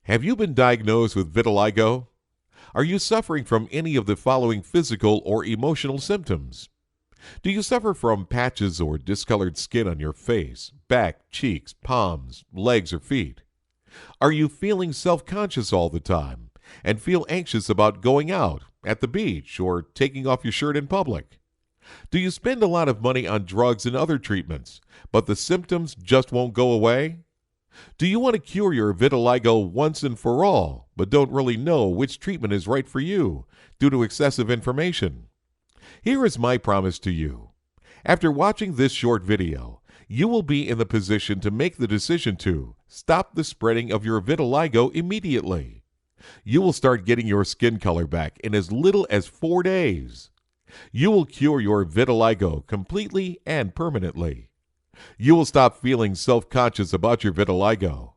Have you been diagnosed with vitiligo? Are you suffering from any of the following physical or emotional symptoms? Do you suffer from patches or discolored skin on your face, back, cheeks, palms, legs, or feet? Are you feeling self-conscious all the time and feel anxious about going out, at the beach, or taking off your shirt in public? Do you spend a lot of money on drugs and other treatments, but the symptoms just won't go away? Do you want to cure your vitiligo once and for all, but don't really know which treatment is right for you due to excessive information? Here is my promise to you. After watching this short video, you will be in the position to make the decision to stop the spreading of your vitiligo immediately. You will start getting your skin color back in as little as 4 days. You will cure your vitiligo completely and permanently. You will stop feeling self-conscious about your vitiligo.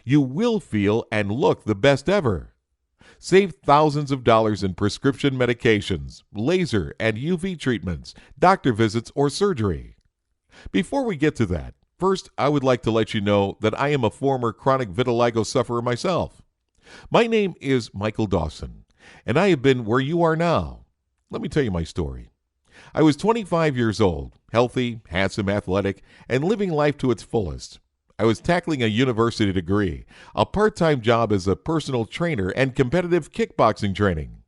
You will feel and look the best ever. Save thousands of dollars in prescription medications, laser and UV treatments, doctor visits, or surgery. Before we get to that, first I would like to let you know that I am a former chronic vitiligo sufferer myself. My name is Michael Dawson, and I have been where you are now. Let me tell you my story. I was 25 years old, healthy, handsome, athletic, and living life to its fullest. I was tackling a university degree, a part-time job as a personal trainer, and competitive kickboxing training.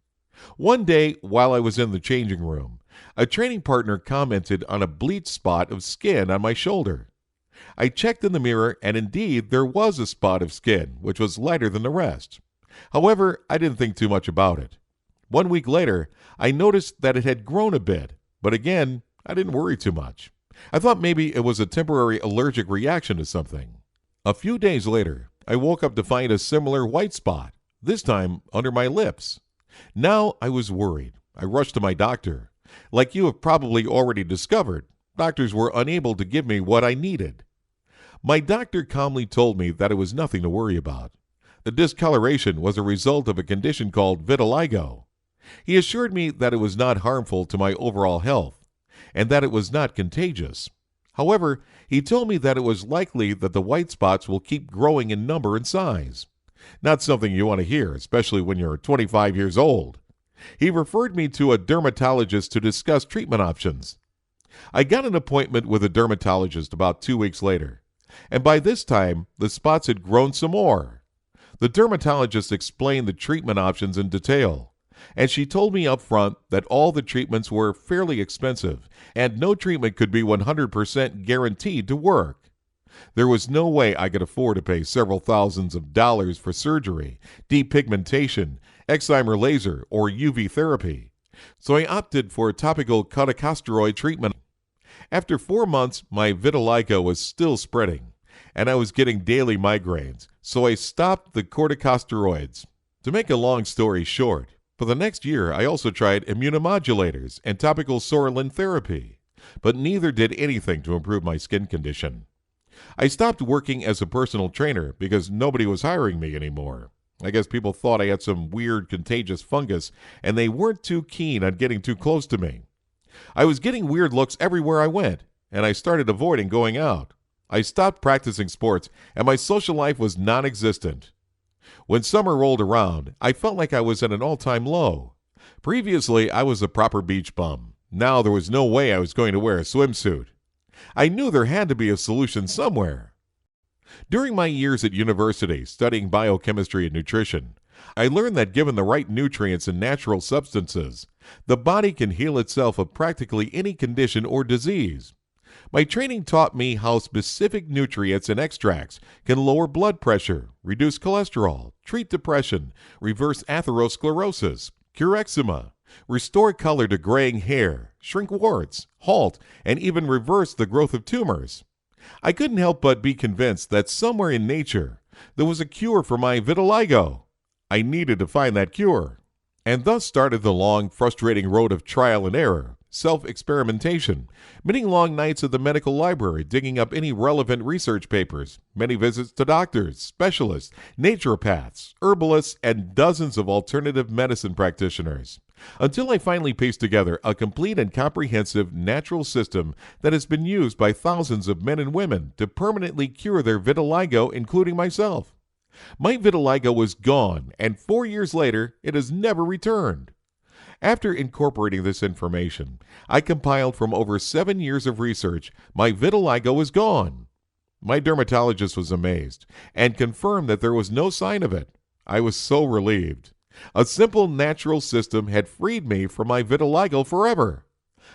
One day, while I was in the changing room, a training partner commented on a bleached spot of skin on my shoulder. I checked in the mirror, and indeed there was a spot of skin, which was lighter than the rest. However, I didn't think too much about it. 1 week later, I noticed that it had grown a bit, but again, I didn't worry too much. I thought maybe it was a temporary allergic reaction to something. A few days later, I woke up to find a similar white spot, this time under my lips. Now I was worried. I rushed to my doctor. Like you have probably already discovered, doctors were unable to give me what I needed. My doctor calmly told me that it was nothing to worry about. The discoloration was a result of a condition called vitiligo. He assured me that it was not harmful to my overall health and that it was not contagious. However, he told me that it was likely that the white spots will keep growing in number and size. Not something you want to hear, especially when you're 25 years old. He referred me to a dermatologist to discuss treatment options. I got an appointment with a dermatologist about 2 weeks later, and by this time, the spots had grown some more. The dermatologist explained the treatment options in detail, and she told me up front that all the treatments were fairly expensive and no treatment could be 100% guaranteed to work. There was no way I could afford to pay several thousands of dollars for surgery, depigmentation, excimer laser, or UV therapy, so I opted for a topical corticosteroid treatment. After 4 months, my vitiligo was still spreading, and I was getting daily migraines, so I stopped the corticosteroids. To make a long story short, for the next year, I also tried immunomodulators and topical Sorolin therapy, but neither did anything to improve my skin condition. I stopped working as a personal trainer because nobody was hiring me anymore. I guess people thought I had some weird contagious fungus, and they weren't too keen on getting too close to me. I was getting weird looks everywhere I went, and I started avoiding going out. I stopped practicing sports, and my social life was non-existent. When summer rolled around, I felt like I was at an all-time low. Previously, I was a proper beach bum. Now there was no way I was going to wear a swimsuit. I knew there had to be a solution somewhere. During my years at university studying biochemistry and nutrition, I learned that given the right nutrients and natural substances, the body can heal itself of practically any condition or disease. My training taught me how specific nutrients and extracts can lower blood pressure, reduce cholesterol, treat depression, reverse atherosclerosis, cure eczema, restore color to graying hair, shrink warts, halt, and even reverse the growth of tumors. I couldn't help but be convinced that somewhere in nature there was a cure for my vitiligo. I needed to find that cure. And thus started the long, frustrating road of trial and error, self-experimentation, many long nights at the medical library digging up any relevant research papers, many visits to doctors, specialists, naturopaths, herbalists, and dozens of alternative medicine practitioners, until I finally pieced together a complete and comprehensive natural system that has been used by thousands of men and women to permanently cure their vitiligo, including myself. My vitiligo was gone, and 4 years later, it has never returned. After incorporating this information, I compiled from over 7 years of research. My vitiligo is gone. My dermatologist was amazed and confirmed that there was no sign of it. I was so relieved. A simple natural system had freed me from my vitiligo forever.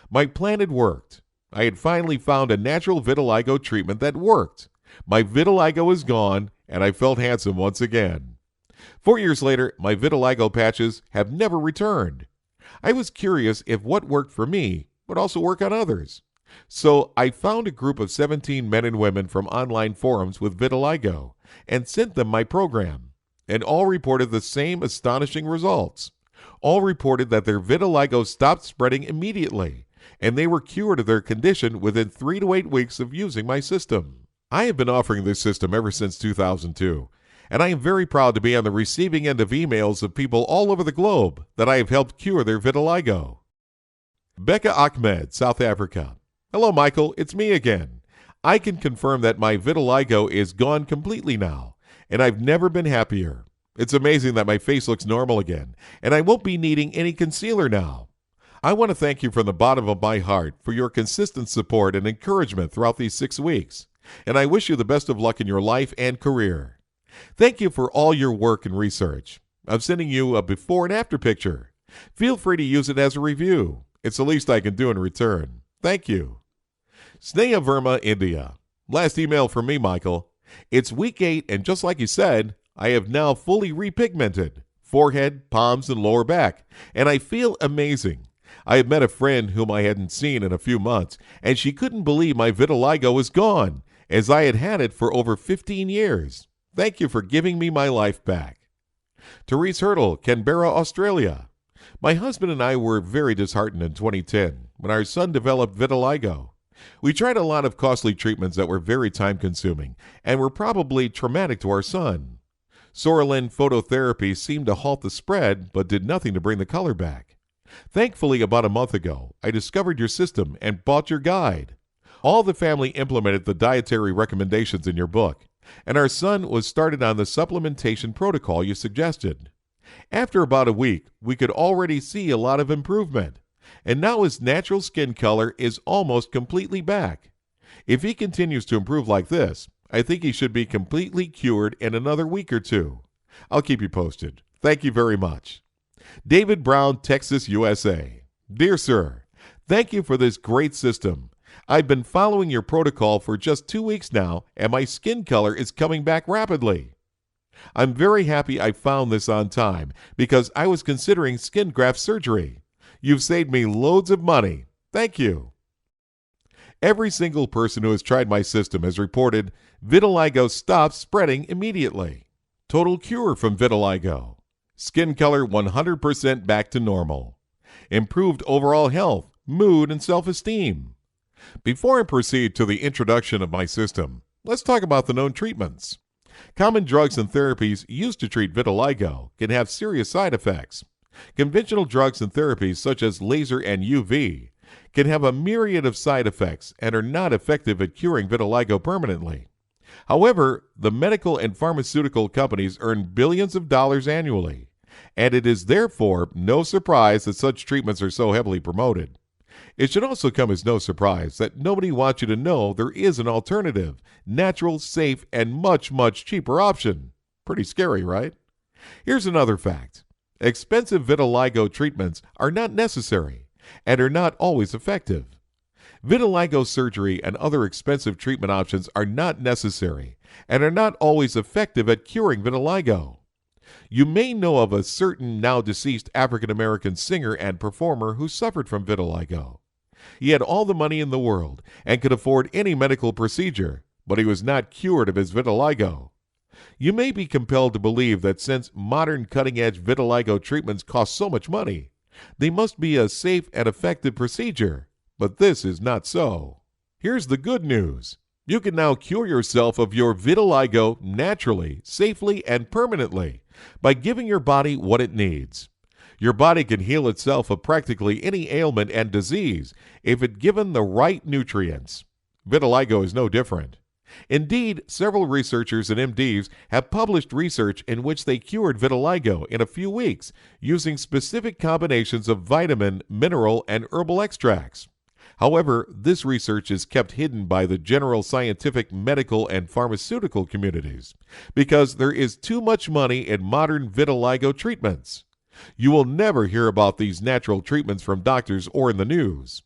My plan had worked. I had finally found a natural vitiligo treatment that worked. My vitiligo was gone, and I felt handsome once again. 4 years later, my vitiligo patches have never returned. I was curious if what worked for me would also work on others. So I found a group of 17 men and women from online forums with vitiligo and sent them my program, and all reported the same astonishing results. All reported that their vitiligo stopped spreading immediately, and they were cured of their condition within 3 to 8 weeks of using my system. I have been offering this system ever since 2002, and I am very proud to be on the receiving end of emails of people all over the globe that I have helped cure their vitiligo. Becca Ahmed, South Africa. Hello, Michael. It's me again. I can confirm that my vitiligo is gone completely now, and I've never been happier. It's amazing that my face looks normal again, and I won't be needing any concealer now. I want to thank you from the bottom of my heart for your consistent support and encouragement throughout these 6 weeks, and I wish you the best of luck in your life and career. Thank you for all your work and research. I'm sending you a before and after picture. Feel free to use it as a review. It's the least I can do in return. Thank you. Sneha Verma, India. Last email from me, Michael. It's week 8, and just like you said, I have now fully repigmented forehead, palms, and lower back, and I feel amazing. I have met a friend whom I hadn't seen in a few months, and she couldn't believe my vitiligo was gone, as I had had it for over 15 years. Thank you for giving me my life back. Therese Hurdle, Canberra, Australia. My husband and I were very disheartened in 2010 when our son developed vitiligo. We tried a lot of costly treatments that were very time-consuming and were probably traumatic to our son. Sorolin phototherapy seemed to halt the spread but did nothing to bring the color back. Thankfully, about a month ago, I discovered your system and bought your guide. All the family implemented the dietary recommendations in your book, and our son was started on the supplementation protocol you suggested. After about a week, we could already see a lot of improvement, and now his natural skin color is almost completely back. If he continues to improve like this, I think he should be completely cured in another week or 2. I'll keep you posted. Thank you very much. David Brown, Texas, USA. Dear Sir, thank you for this great system. I've been following your protocol for just 2 weeks now, and my skin color is coming back rapidly. I'm very happy I found this on time because I was considering skin graft surgery. You've saved me loads of money. Thank you. Every single person who has tried my system has reported vitiligo stops spreading immediately. Total cure from vitiligo. Skin color 100% back to normal. Improved overall health, mood, and self-esteem. Before I proceed to the introduction of my system, let's talk about the known treatments. Common drugs and therapies used to treat vitiligo can have serious side effects. Conventional drugs and therapies such as laser and UV can have a myriad of side effects and are not effective at curing vitiligo permanently. However, the medical and pharmaceutical companies earn billions of dollars annually, and it is therefore no surprise that such treatments are so heavily promoted. It should also come as no surprise that nobody wants you to know there is an alternative, natural, safe, and much, much cheaper option. Pretty scary, right? Here's another fact. Expensive vitiligo treatments are not necessary and are not always effective. Vitiligo surgery and other expensive treatment options are not necessary and are not always effective at curing vitiligo. You may know of a certain now deceased African American singer and performer who suffered from vitiligo. He had all the money in the world and could afford any medical procedure, but he was not cured of his vitiligo. You may be compelled to believe that since modern cutting-edge vitiligo treatments cost so much money, they must be a safe and effective procedure, but this is not so. Here's the good news. You can now cure yourself of your vitiligo naturally, safely, and permanently by giving your body what it needs. Your body can heal itself of practically any ailment and disease if it's given the right nutrients. Vitiligo is no different. Indeed, several researchers and MDs have published research in which they cured vitiligo in a few weeks using specific combinations of vitamin, mineral, and herbal extracts. However, this research is kept hidden by the general scientific, medical, and pharmaceutical communities because there is too much money in modern vitiligo treatments. You will never hear about these natural treatments from doctors or in the news.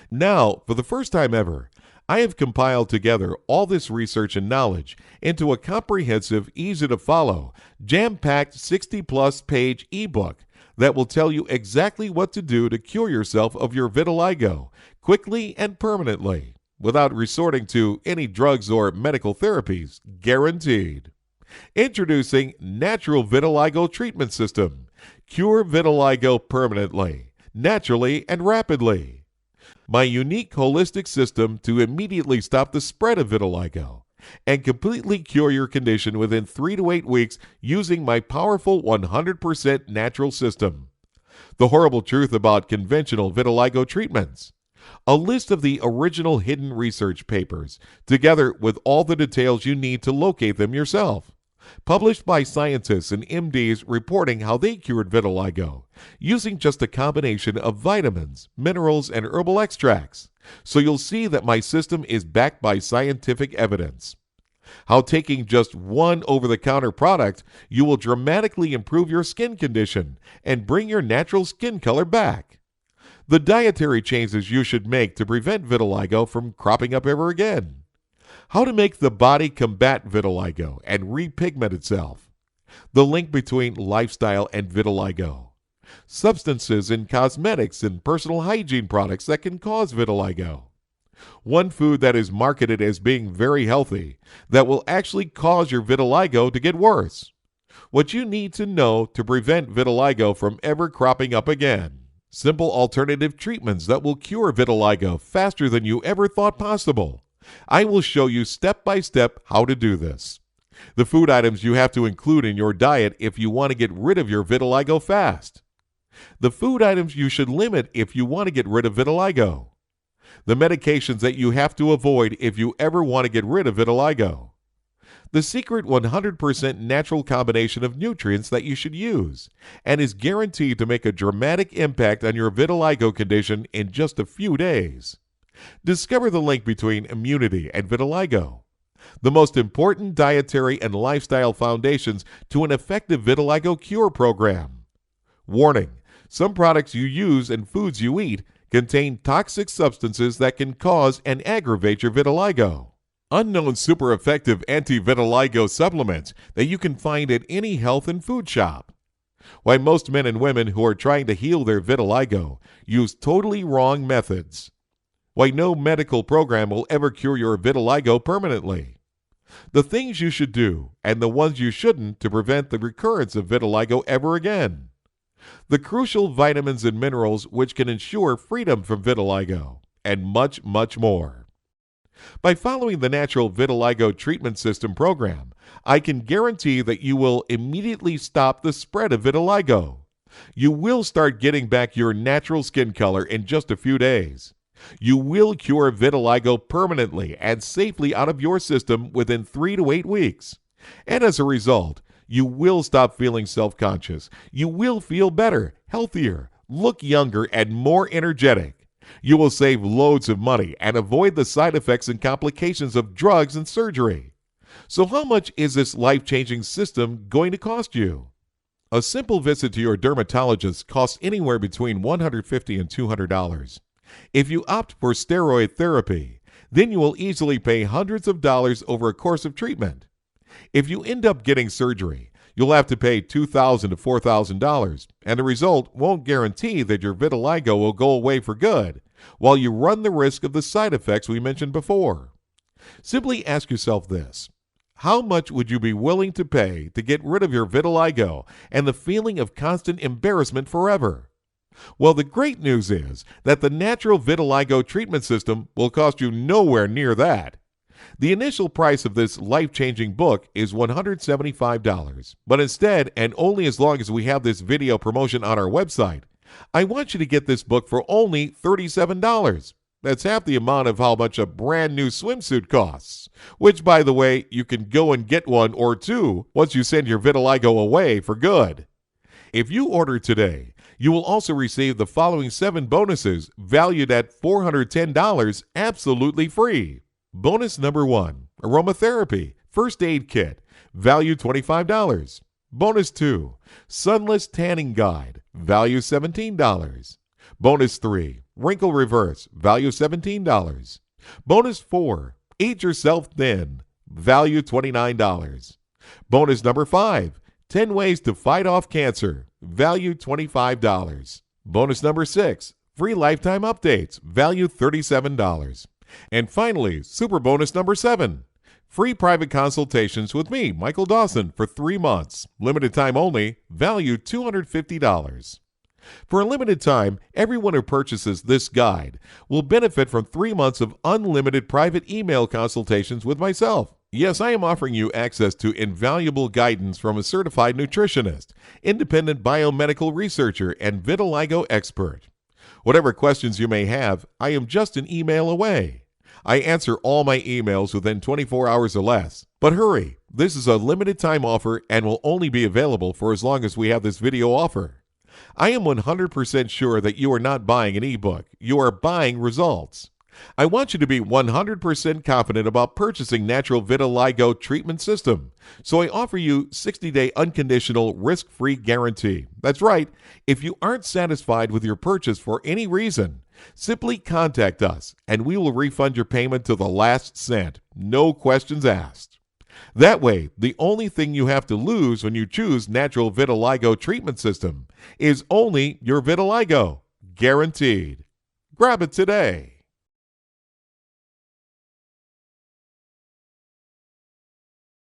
Now, for the first time ever, I have compiled together all this research and knowledge into a comprehensive, easy-to-follow, jam-packed 60-plus page ebook that will tell you exactly what to do to cure yourself of your vitiligo quickly and permanently without resorting to any drugs or medical therapies, guaranteed. Introducing Natural Vitiligo Treatment System. Cure vitiligo permanently, naturally, and rapidly. My unique holistic system to immediately stop the spread of vitiligo and completely cure your condition within 3 to 8 weeks using my powerful 100% natural system. The horrible truth about conventional vitiligo treatments. A list of the original hidden research papers, together with all the details you need to locate them yourself. Published by scientists and MDs reporting how they cured vitiligo using just a combination of vitamins, minerals, and herbal extracts. So you'll see that my system is backed by scientific evidence. How taking just one over-the-counter product, you will dramatically improve your skin condition and bring your natural skin color back. The dietary changes you should make to prevent vitiligo from cropping up ever again. How to make the body combat vitiligo and repigment itself. The link between lifestyle and vitiligo. Substances in cosmetics and personal hygiene products that can cause vitiligo. One food that is marketed as being very healthy that will actually cause your vitiligo to get worse. What you need to know to prevent vitiligo from ever cropping up again. Simple alternative treatments that will cure vitiligo faster than you ever thought possible. I will show you step by step how to do this. The food items you have to include in your diet if you want to get rid of your vitiligo fast. The food items you should limit if you want to get rid of vitiligo. The medications that you have to avoid if you ever want to get rid of vitiligo. The secret 100% natural combination of nutrients that you should use and is guaranteed to make a dramatic impact on your vitiligo condition in just a few days. Discover the link between immunity and vitiligo. The most important dietary and lifestyle foundations to an effective vitiligo cure program. Warning: some products you use and foods you eat contain toxic substances that can cause and aggravate your vitiligo. Unknown super effective anti-vitiligo supplements that you can find at any health and food shop. Why most men and women who are trying to heal their vitiligo use totally wrong methods. Why no medical program will ever cure your vitiligo permanently. The things you should do and the ones you shouldn't to prevent the recurrence of vitiligo ever again. The crucial vitamins and minerals which can ensure freedom from vitiligo, and much, much more. By following the Natural Vitiligo Treatment System program, I can guarantee that you will immediately stop the spread of vitiligo. You will start getting back your natural skin color in just a few days. You will cure vitiligo permanently and safely out of your system within 3 to 8 weeks. And as a result, you will stop feeling self-conscious. You will feel better, healthier, look younger, and more energetic. You will save loads of money and avoid the side effects and complications of drugs and surgery. So how much is this life-changing system going to cost you? A simple visit to your dermatologist costs anywhere between $150 and $200. If you opt for steroid therapy, then you will easily pay hundreds of dollars over a course of treatment. If you end up getting surgery, you'll have to pay $2,000 to $4,000, and the result won't guarantee that your vitiligo will go away for good, while you run the risk of the side effects we mentioned before. Simply ask yourself this: how much would you be willing to pay to get rid of your vitiligo and the feeling of constant embarrassment forever? Well, the great news is that the Natural Vitiligo Treatment System will cost you nowhere near that. The initial price of this life-changing book is $175, but instead, and only as long as we have this video promotion on our website, I want you to get this book for only $37. That's half the amount of how much a brand new swimsuit costs, which, by the way, you can go and get one or two once you send your vitiligo away for good. If you order today, you will also receive the following 7 bonuses valued at $410 absolutely free. Bonus number 1, aromatherapy, first aid kit, value $25. Bonus 2, sunless tanning guide, value $17. Bonus 3, wrinkle reverse, value $17. Bonus 4, eat yourself thin, value $29. Bonus number 5, 10 ways to fight off cancer, value $25. Bonus number 6, free lifetime updates, value $37. And finally, super bonus number 7, free private consultations with me, Michael Dawson, for 3 months, limited time only, value $250. For a limited time, everyone who purchases this guide will benefit from 3 months of unlimited private email consultations with myself. Yes, I am offering you access to invaluable guidance from a certified nutritionist, independent biomedical researcher, and vitiligo expert. Whatever questions you may have, I am just an email away. I answer all my emails within 24 hours or less. But hurry, this is a limited time offer and will only be available for as long as we have this video offer. I am 100% sure that you are not buying an ebook. You are buying results. I want you to be 100% confident about purchasing Natural Vitiligo Treatment System. So I offer you 60-day unconditional risk-free guarantee. That's right. If you aren't satisfied with your purchase for any reason, simply contact us and we will refund your payment to the last cent. No questions asked. That way, the only thing you have to lose when you choose Natural Vitiligo Treatment System is only your vitiligo. Guaranteed. Grab it today.